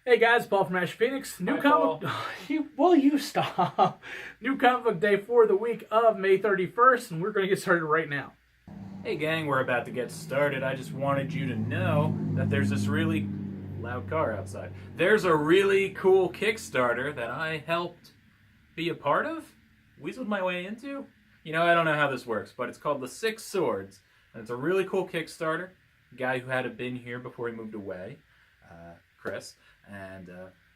Hey guys, Paul from Ashen Phoenix. New Hi, comic. Paul. You stop. New comic book day for the week of May 31st, and we're going to get started right now. Hey gang, we're about to get started. I just wanted you to know that there's this really loud car outside. There's a really cool Kickstarter that I helped be a part of, weaseled my way into. I don't know how this works, but it's called The Six Swords, and it's a really cool Kickstarter. A guy who had been here before he moved away, Chris, and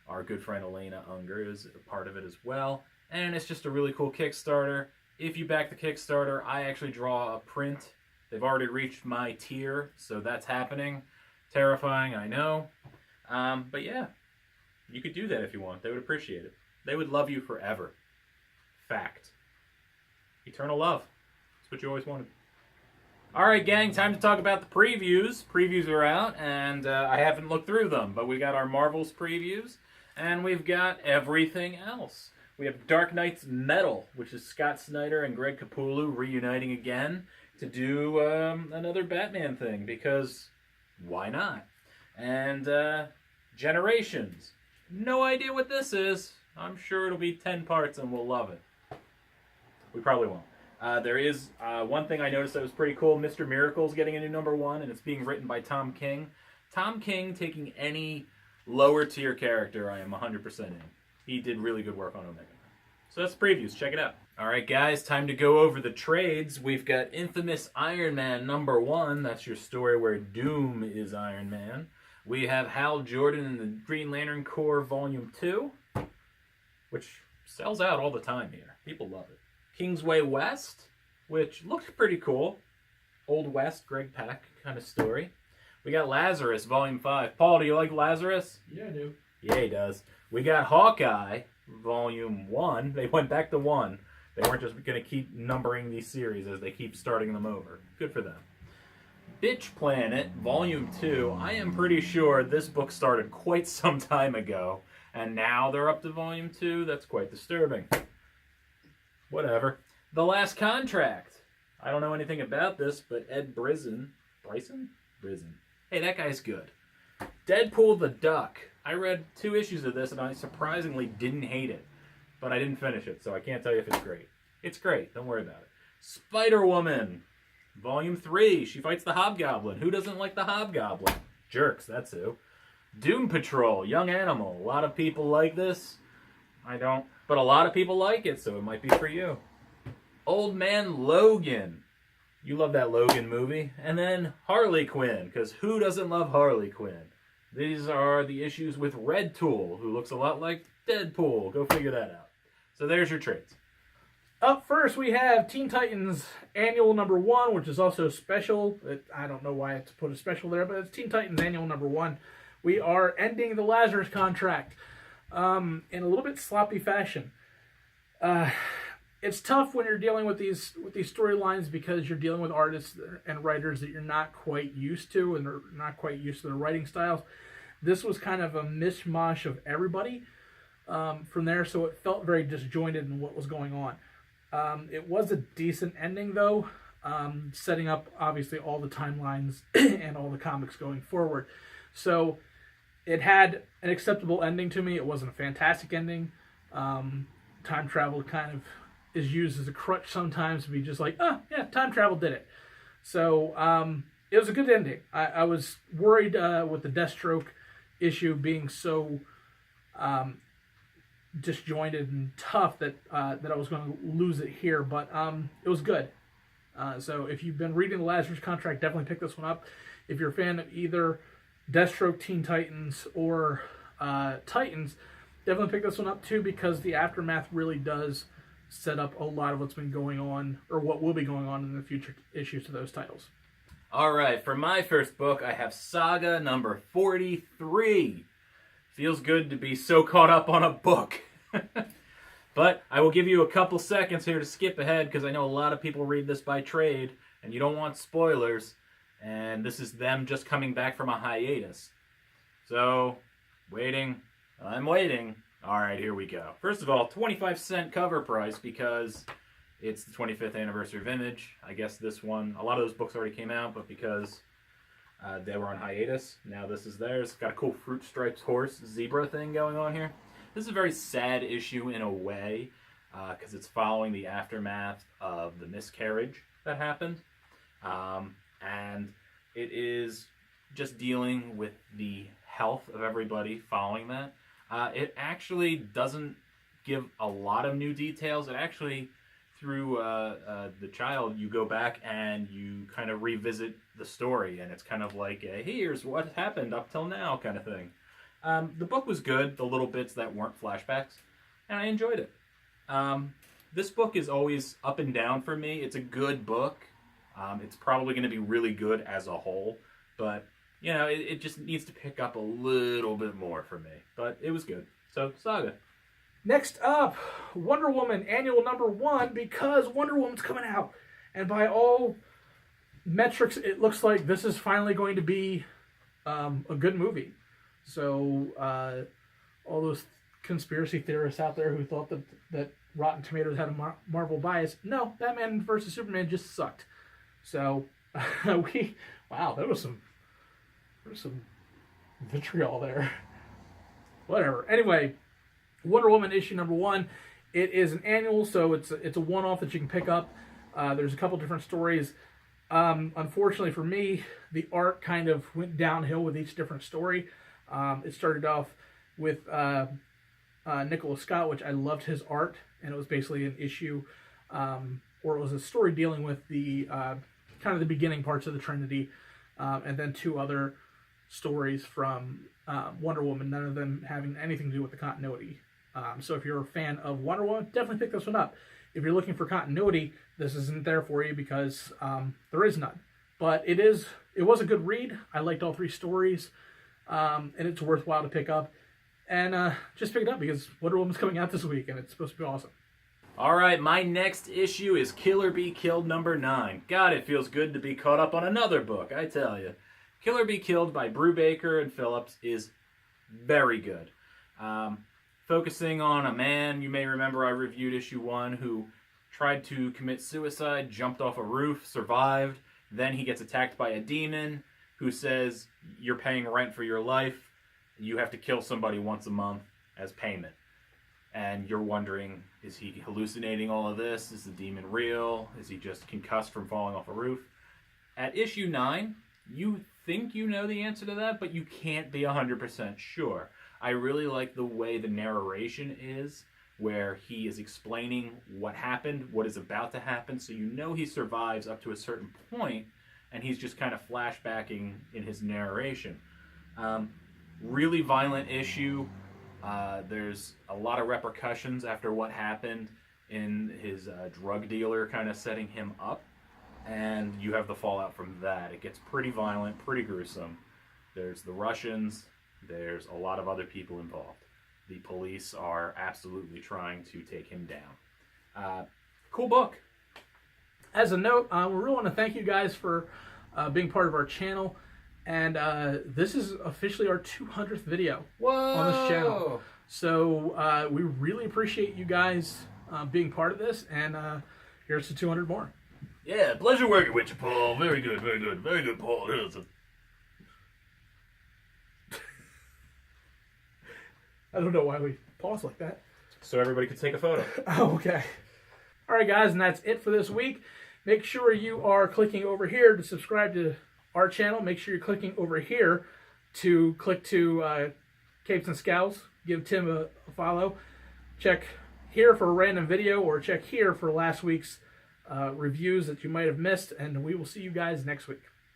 our good friend Elena Unger is a part of it as well. And it's just a really cool Kickstarter. If you back the Kickstarter, I actually draw a print. They've already reached my tier, so that's happening. Terrifying, I know. But yeah, you could do that if you want. They would appreciate it. They would love you forever. Fact. Eternal love. That's what you always wanted. Alright, gang, time to talk about the previews. Previews are out, and I haven't looked through them, but we got our Marvels previews, and we've got everything else. We have Dark Knight's Metal, which is Scott Snyder and Greg Capullo reuniting again to do another Batman thing, because why not? And Generations. No idea what this is. I'm sure it'll be 10 parts and we'll love it. We probably won't. There is one thing I noticed that was pretty cool. Mr. Miracle's getting a new #1, and it's being written by Tom King. Tom King taking any lower tier character, I am 100% in. He did really good work on Omega. So that's previews. Check it out. All right, guys, time to go over the trades. We've got Infamous Iron Man #1. That's your story where Doom is Iron Man. We have Hal Jordan and the Green Lantern Corps Volume 2, which sells out all the time here. People love it. Kingsway West, which looked pretty cool. Old West, Greg Pak kind of story. We got Lazarus, Volume 5. Paul, do you like Lazarus? Yeah, I do. Yeah, he does. We got Hawkeye, Volume 1. They went back to 1. They weren't just going to keep numbering these series as they keep starting them over. Good for them. Bitch Planet, Volume 2. I am pretty sure this book started quite some time ago, and now they're up to Volume 2. That's quite disturbing. Whatever. The Last Contract. I don't know anything about this, but Ed Brisson. Bryson? Brisson. Hey, that guy's good. Deadpool the Duck. I read 2 issues of this, and I surprisingly didn't hate it. But I didn't finish it, so I can't tell you if it's great. It's great. Don't worry about it. Spider-Woman. Volume 3. She fights the Hobgoblin. Who doesn't like the Hobgoblin? Jerks, that's who. Doom Patrol. Young Animal. A lot of people like this. I don't. But a lot of people like it, so it might be for you. Old Man Logan. You love that Logan movie. And then Harley Quinn, because who doesn't love Harley Quinn? These are the issues with Red Tool, who looks a lot like Deadpool. Go figure that out. So there's your trades. Up first, we have Teen Titans Annual #1, which is also special. I don't know why it's put a special there, but it's Teen Titans Annual #1. We are ending the Lazarus contract in a little bit sloppy fashion. It's tough when you're dealing with these storylines because you're dealing with artists and writers that you're not quite used to, and they're not quite used to their writing styles. This was kind of a mishmash of everybody from there, so it felt very disjointed in what was going on. It was a decent ending, though, setting up, obviously, all the timelines and all the comics going forward. So it had an acceptable ending to me. It wasn't a fantastic ending. Time travel kind of is used as a crutch sometimes to be just like, oh, yeah, time travel did it. So it was a good ending. I was worried with the Deathstroke issue being so disjointed and tough that I was going to lose it here, but it was good. So if you've been reading the Lazarus Contract, definitely pick this one up. If you're a fan of either Deathstroke, Teen Titans, or Titans, definitely pick this one up too, because the aftermath really does set up a lot of what's been going on, or what will be going on in the future issues to those titles. All right, for my first book, I have Saga #43. Feels good to be so caught up on a book. But I will give you a couple seconds here to skip ahead, because I know a lot of people read this by trade, and you don't want spoilers, and this is them just coming back from a hiatus. So, waiting. I'm waiting. All right, here we go. First of all, 25-cent cover price, because it's the 25th anniversary of Image. I guess this one, a lot of those books already came out, but because They were on hiatus. Now this is theirs. Got a cool fruit striped horse zebra thing going on here. This is a very sad issue in a way because it's following the aftermath of the miscarriage that happened. And it is just dealing with the health of everybody following that. It actually doesn't give a lot of new details. It actually, through the child, you go back and you kind of revisit the story, and it's kind of like a, here's what happened up till now kind of thing. The book was good, the little bits that weren't flashbacks, and I enjoyed it. This book is always up and down for me. It's a good book. It's probably going to be really good as a whole, but you know, it just needs to pick up a little bit more for me. But it was good. So, Saga. Next up, Wonder Woman Annual #1, because Wonder Woman's coming out. And by all metrics, it looks like this is finally going to be a good movie. So, all those conspiracy theorists out there who thought that Rotten Tomatoes had a Marvel bias, no, Batman vs. Superman just sucked. So, wow, there was some vitriol there. Whatever. Anyway, Wonder Woman issue #1. It is an annual, so it's a one-off that you can pick up. There's a couple different stories. Unfortunately for me, the art kind of went downhill with each different story. It started off with Nicholas Scott, which I loved his art, and it was basically an issue, or it was a story dealing with the kind of the beginning parts of the Trinity, and then 2 other stories from Wonder Woman, none of them having anything to do with the continuity. So if you're a fan of Wonder Woman, definitely pick this one up. If you're looking for continuity, this isn't there for you because there is none. But it was a good read. I liked all 3 stories, and it's worthwhile to pick up. And just pick it up because Wonder Woman's coming out this week, and it's supposed to be awesome. All right, my next issue is Killer Be Killed #9. God, it feels good to be caught up on another book, I tell you. Killer Be Killed by Brubaker and Phillips is very good. Focusing on a man, you may remember I reviewed issue 1, who tried to commit suicide, jumped off a roof, survived. Then he gets attacked by a demon who says, you're paying rent for your life. You have to kill somebody once a month as payment. And you're wondering, is he hallucinating all of this? Is the demon real? Is he just concussed from falling off a roof? At issue 9, you think you know the answer to that, but you can't be 100% sure. I really like the way the narration is, where he is explaining what happened, what is about to happen, so you know he survives up to a certain point, and he's just kind of flashbacking in his narration. Really violent issue. There's a lot of repercussions after what happened in his drug dealer kind of setting him up, and you have the fallout from that. It gets pretty violent, pretty gruesome. There's the Russians. There's a lot of other people involved. The police are absolutely trying to take him down. Cool book. As a note, we really want to thank you guys for being part of our channel. And this is officially our 200th video on this channel. So we really appreciate you guys being part of this. And here's to 200 more. Yeah, pleasure working with you, Paul. Very good, Paul. I don't know why we pause like that. So everybody could take a photo. Oh, okay. All right, guys, and that's it for this week. Make sure you are clicking over here to subscribe to our channel. Make sure you're clicking over here to click to Capes and Scowls. Give Tim a follow. Check here for a random video, or check here for last week's reviews that you might have missed, and we will see you guys next week.